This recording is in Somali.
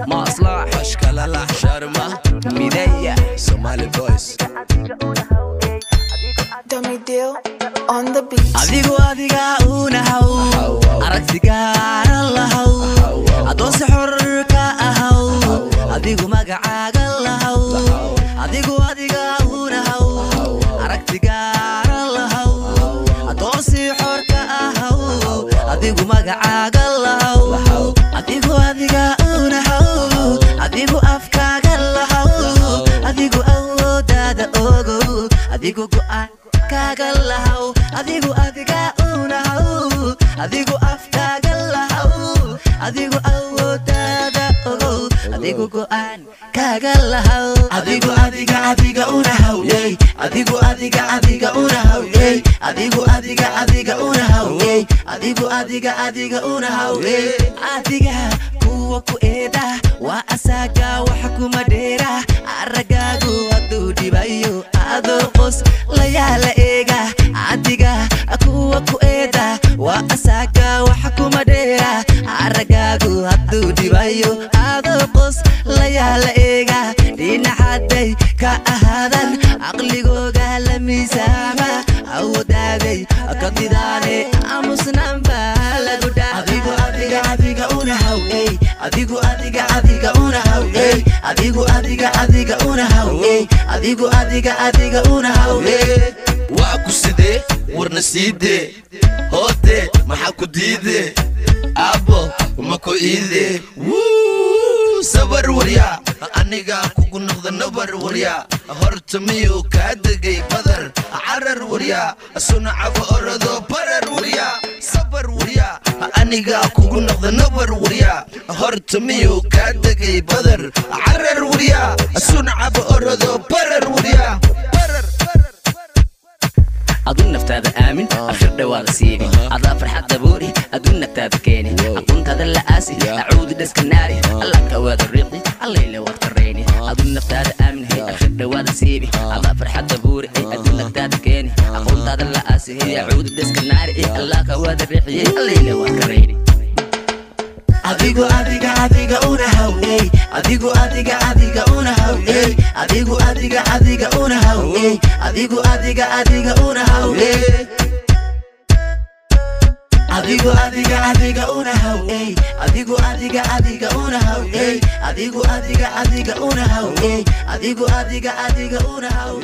مصلح أشكال الأحشرمة ميدية Somali voice Dummy deal on the beat. adigu adiga una haw aragtigaana lahaw adoon si xor ka ahaw adigu magacaaga lahaw adigu adiga una haw aragtigaana lahaw adoon si xor ka ahaw adigu magacaaga lahaw adigu adiga una haw adigu afkaaga lahaw adigu awoodada ogo adigu go'aan kaaga lahaw adigu adiga una haw adigu afkaaga lahaw adigu awoodada ogo adigu go'aan kaaga lahaw adigu adiga una haw adigu adiga una haw adigu adiga una haw adigu adiga una haw adiga kuwa ku eeda waa asaga wax kuma dheera aragaagu haduu dhibayo adoo qos la yaala eega adiga kuwa ku eeda waa asaga wax kuma dheera aragaagu haduu dhibayo adoo qos la yaala eega dhinacaday ka ahaadan aqligooga la miisaama awoodaagay ka didaane amusnanba lagu dhaa adigu adiga una haw adigu adiga una haw adigu adiga una haw adigu adiga una haw waa ku sidee warna siidee hoodee maxaa ku diidee abo ma ku iidee sabar waryaa aniga kugu noqda nabar waryaa horta miyuu kaa degay badar carar waryaa sunacaba orado barar waryaa sabar waryaa aniga kugu noqda nabar waryaa horta miyuu kaa degay badar carar waryaa sunacaba orado barar waryaa أظن نفتاد آمن آخر دوال سيبي أضاء فرحة دبوري أظن نفتاد كيني أكون هذا اللآسي أعود دسك الناري الله كواد الريقي الليلة واتكريني أظن نفتاد آمن هي آخر دوال سيبي أضاء فرحة دبوري أظن نفتاد كيني أكون هذا اللآسي هي أعود دسك الناري الله كواد الريقي الليلة واتكريني adigu adiga una haw adigu adiga una haw adigu adiga una haw adigu adiga una haw adigu adiga una haw adigu adiga una haw adigu adiga una haw adigu adiga una haw